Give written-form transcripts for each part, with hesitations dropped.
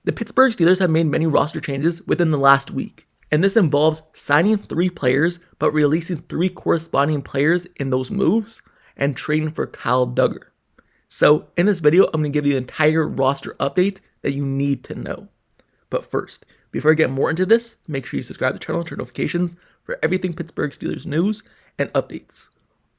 The Pittsburgh Steelers have made many roster changes within the last week, and this involves signing 3 players but releasing 3 corresponding players in those moves and trading for Kyle Duggar. So in this video, I'm going to give you the entire roster update that you need to know. But first, before I get more into this, make sure you subscribe to the channel and turn notifications for everything Pittsburgh Steelers news and updates.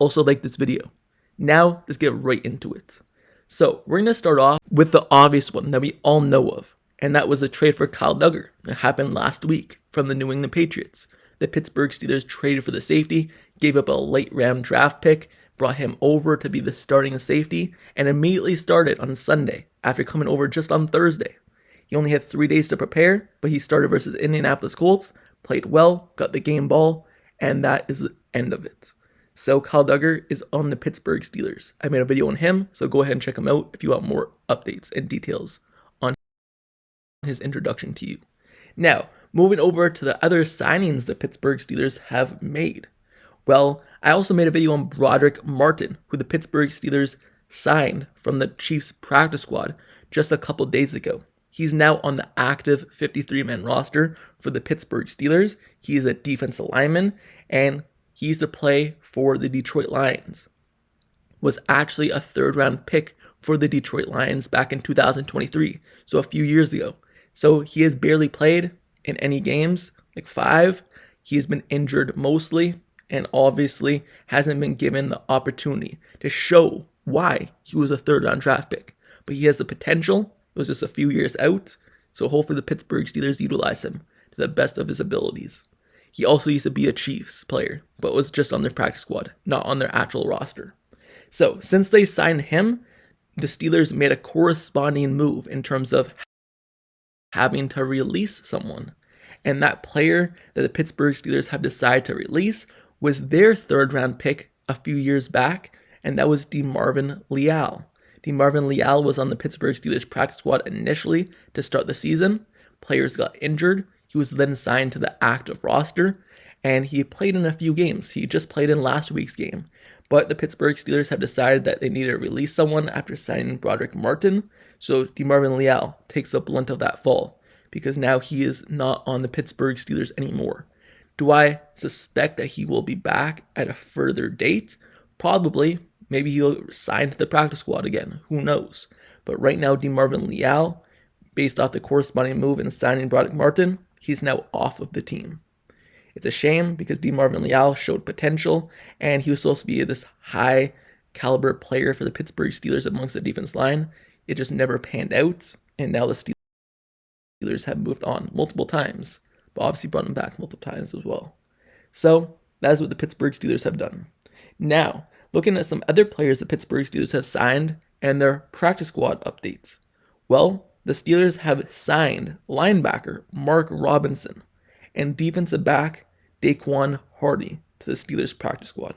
Also like this video. Now, let's get right into it. So we're going to start off with the obvious one that we all know of, and that was a trade for Kyle Duggar that happened last week from the New England Patriots. The Pittsburgh Steelers traded for the safety, gave up a late round draft pick, brought him over to be the starting safety, and immediately started on Sunday after coming over just on Thursday. He only had 3 days to prepare, but he started versus Indianapolis Colts, played well, got the game ball, and that is the end of it. So Kyle Duggar is on the Pittsburgh Steelers. I made a video on him, so go ahead and check him out if you want more updates and details on his introduction to you. Now, moving over to the other signings the Pittsburgh Steelers have made. Well, I also made a video on Brodric Martin, who the Pittsburgh Steelers signed from the Chiefs practice squad just a couple days ago. He's now on the active 53-man roster for the Pittsburgh Steelers. He is a defensive lineman, and he used to play for the Detroit Lions. Was actually a 3rd-round pick for the Detroit Lions back in 2023, so a few years ago. So he has barely played in any games, like 5. He has been injured mostly, and obviously hasn't been given the opportunity to show why he was a 3rd-round draft pick. But he has the potential. It was just a few years out, so hopefully the Pittsburgh Steelers utilize him to the best of his abilities. He also used to be a Chiefs player, but was just on their practice squad, not on their actual roster. So since they signed him, the Steelers made a corresponding move in terms of having to release someone. And that player that the Pittsburgh Steelers have decided to release was their 3rd-round pick a few years back, and that was DeMarvin Leal. DeMarvin Leal was on the Pittsburgh Steelers practice squad initially to start the season. Players got injured. He was then signed to the active roster, and he played in a few games. He just played in last week's game. But the Pittsburgh Steelers have decided that they needed to release someone after signing Brodric Martin, so DeMarvin Leal takes the blunt of that fall, because now he is not on the Pittsburgh Steelers anymore. Do I suspect that he will be back at a further date? Probably. Maybe he'll sign to the practice squad again. Who knows? But right now, DeMarvin Leal, based off the corresponding move and signing Brodric Martin, he's now off of the team. It's a shame because DeMarvin Leal showed potential, and he was supposed to be this high caliber player for the Pittsburgh Steelers amongst the defense line. It just never panned out, and now the Steelers have moved on multiple times, but obviously brought him back multiple times as well. So that is what the Pittsburgh Steelers have done. Now, looking at some other players the Pittsburgh Steelers have signed and their practice squad updates. Well, the Steelers have signed linebacker Mark Robinson and defensive back Daquan Hardy to the Steelers practice squad.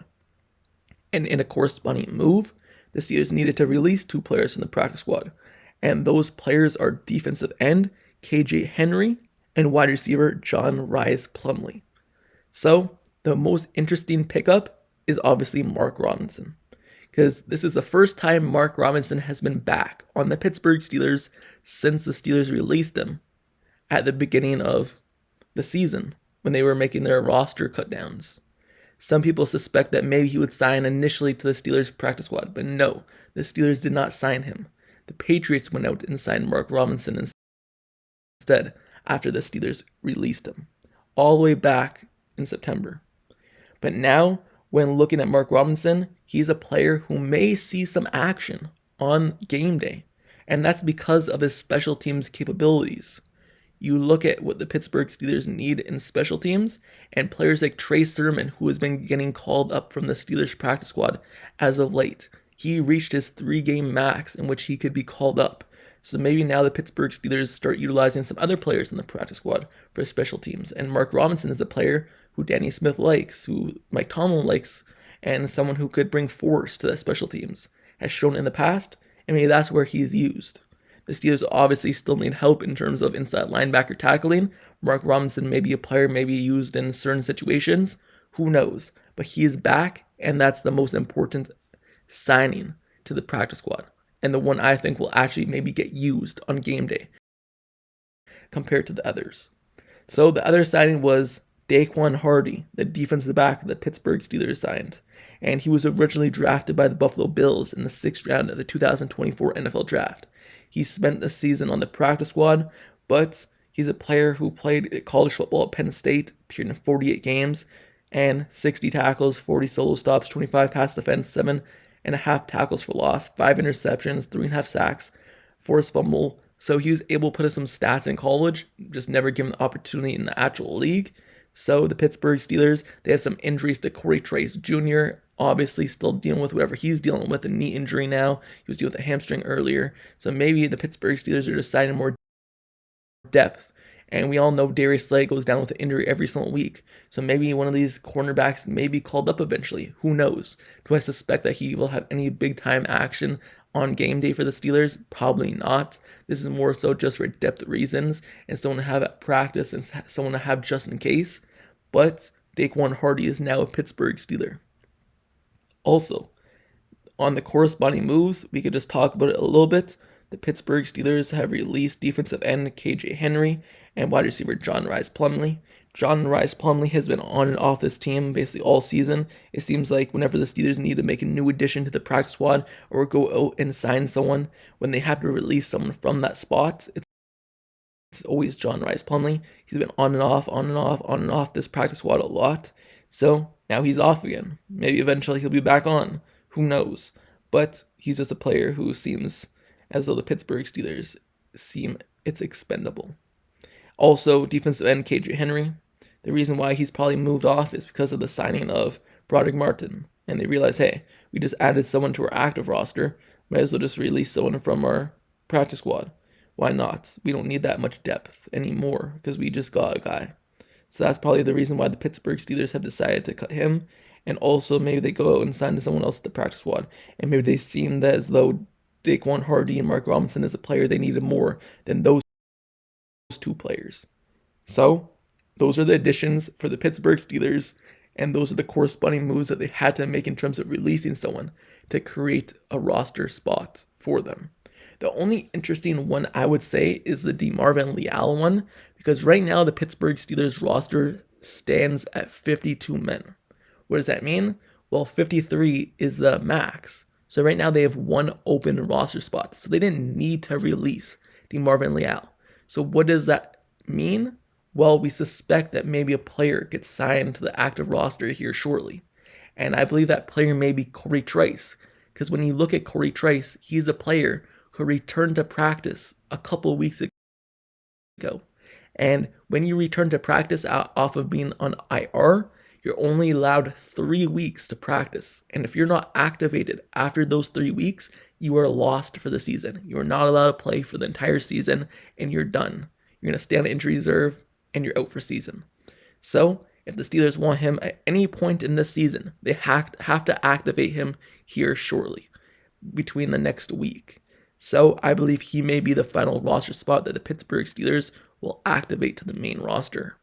And in a corresponding move, the Steelers needed to release 2 players from the practice squad. And those players are defensive end KJ Henry and wide receiver John Rhys Plumlee. So the most interesting pickup is obviously Mark Robinson, because this is the first time Mark Robinson has been back on the Pittsburgh Steelers since the Steelers released him at the beginning of the season when they were making their roster cutdowns. Some people suspect that maybe he would sign initially to the Steelers practice squad, but no, the Steelers did not sign him. The Patriots went out and signed Mark Robinson instead after the Steelers released him, all the way back in September. But now, when looking at Mark Robinson, he's a player who may see some action on game day, and that's because of his special teams capabilities. You look at what the Pittsburgh Steelers need in special teams, and players like Trey Sermon, who has been getting called up from the Steelers practice squad as of late. He reached his 3-game max in which he could be called up. So maybe now the Pittsburgh Steelers start utilizing some other players in the practice squad for special teams. And Mark Robinson is a player who Danny Smith likes, who Mike Tomlin likes, and someone who could bring force to the special teams, has shown in the past, and maybe that's where he's used. The Steelers obviously still need help in terms of inside linebacker tackling. Mark Robinson may be a player maybe used in certain situations. Who knows? But he is back, and that's the most important signing to the practice squad, and the one I think will actually maybe get used on game day. compared to the others. So the other signing was Daquan Hardy, the defensive back the Pittsburgh Steelers signed. And he was originally drafted by the Buffalo Bills in the 6th round of the 2024 NFL Draft. He spent the season on the practice squad, but he's a player who played college football at Penn State, appeared in 48 games, and 60 tackles, 40 solo stops, 25 pass defense, 7.5 tackles for loss, 5 interceptions, 3.5 sacks, forced fumble. So he was able to put in some stats in college, just never given the opportunity in the actual league. So the Pittsburgh Steelers, they have some injuries to Corey Trice Jr., obviously still dealing with whatever he's dealing with, a knee injury now. He was dealing with a hamstring earlier. So maybe the Pittsburgh Steelers are deciding more depth. And we all know Darius Slay goes down with an injury every single week. So maybe one of these cornerbacks may be called up eventually. Who knows? Do I suspect that he will have any big-time action on game day for the Steelers? Probably not. This is more so just for depth reasons and someone to have at practice and someone to have just in case. But Daquan Hardy is now a Pittsburgh Steeler. Also, on the corresponding moves, we could just talk about it a little bit. The Pittsburgh Steelers have released defensive end KJ Henry and wide receiver John Rhys Plumlee. John Rhys Plumlee has been on and off this team basically all season. It seems like whenever the Steelers need to make a new addition to the practice squad or go out and sign someone, when they have to release someone from that spot, it's always John Rhys Plumlee. He's been on and off this practice squad a lot. So now he's off again. Maybe eventually he'll be back on. Who knows? But he's just a player who seems as though the Pittsburgh Steelers seem it's expendable. Also, defensive end KJ Henry. The reason why he's probably moved off is because of the signing of Brodric Martin. And they realize, hey, we just added someone to our active roster. Might as well just release someone from our practice squad. Why not? We don't need that much depth anymore because we just got a guy. So that's probably the reason why the Pittsburgh Steelers have decided to cut him. And also maybe they go out and sign to someone else at the practice squad. And maybe they seem that as though Daquan Hardy and Mark Robinson is a player they needed more than those two players. So those are the additions for the Pittsburgh Steelers. And those are the corresponding moves that they had to make in terms of releasing someone to create a roster spot for them. The only interesting one I would say is the DeMarvin Leal one, because right now the Pittsburgh Steelers roster stands at 52 men. What does that mean? Well, 53 is the max. So right now they have one open roster spot. So they didn't need to release DeMarvin Leal. So what does that mean? Well, we suspect that maybe a player gets signed to the active roster here shortly. And I believe that player may be Corey Trice. Because when you look at Corey Trice, he's a player who returned to practice a couple weeks ago. And when you return to practice off of being on IR, you're only allowed 3 weeks to practice. And if you're not activated after those 3 weeks, you are lost for the season. You are not allowed to play for the entire season and you're done. You're going to stay on injury reserve and you're out for season. So if the Steelers want him at any point in this season, they have to activate him here shortly between the next week. So I believe he may be the final roster spot that the Pittsburgh Steelers will activate to the main roster.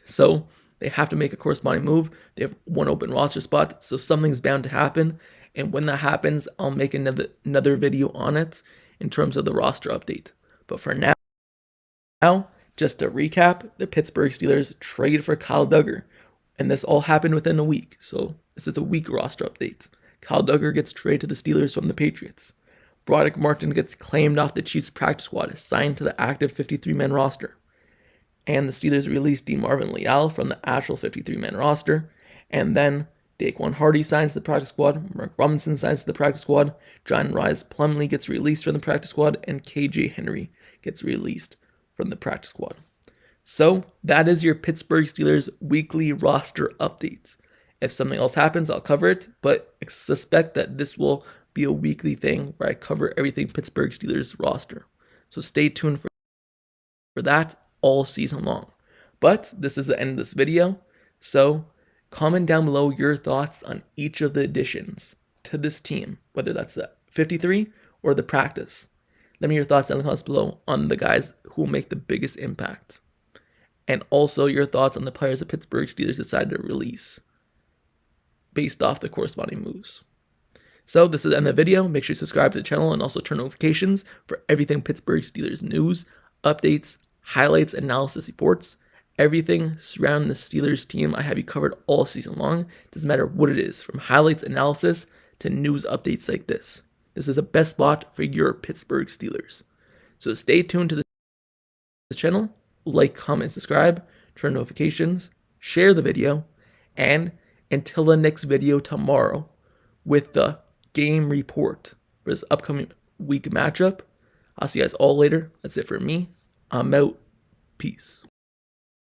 So they have to make a corresponding move. They have one open roster spot, so something's bound to happen. And when that happens, I'll make another video on it in terms of the roster update. But for now, just to recap, the Pittsburgh Steelers traded for Kyle Duggar. And this all happened within a week. So this is a week roster update. Kyle Duggar gets traded to the Steelers from the Patriots. Brodric Martin gets claimed off the Chiefs practice squad, signed to the active 53-man roster. And the Steelers released DeMarvin Leal from the actual 53-man roster. And then Daquan Hardy signs to the practice squad. Mark Robinson signs to the practice squad. John Rhys Plumlee gets released from the practice squad. And KJ Henry gets released from the practice squad. So that is your Pittsburgh Steelers weekly roster updates. If something else happens, I'll cover it. But suspect that this will be a weekly thing where I cover everything Pittsburgh Steelers roster. So stay tuned for that all season long. But this is the end of this video. So comment down below your thoughts on each of the additions to this team, whether that's the 53 or the practice. Let me know your thoughts down in the comments below on the guys who will make the biggest impact. And also your thoughts on the players the Pittsburgh Steelers decided to release based off the corresponding moves. So this is the end of the video. Make sure you subscribe to the channel and also turn notifications for everything Pittsburgh Steelers news, updates, highlights, analysis reports, everything surrounding the Steelers team. I have you covered all season long. Doesn't matter what it is, from highlights, analysis, to news updates like this. This is the best spot for your Pittsburgh Steelers. So stay tuned to this channel, like, comment, subscribe, turn notifications, share the video, and until the next video tomorrow with the game report for this upcoming week matchup, I'll see you guys all later. That's it for me. I'm out. Peace.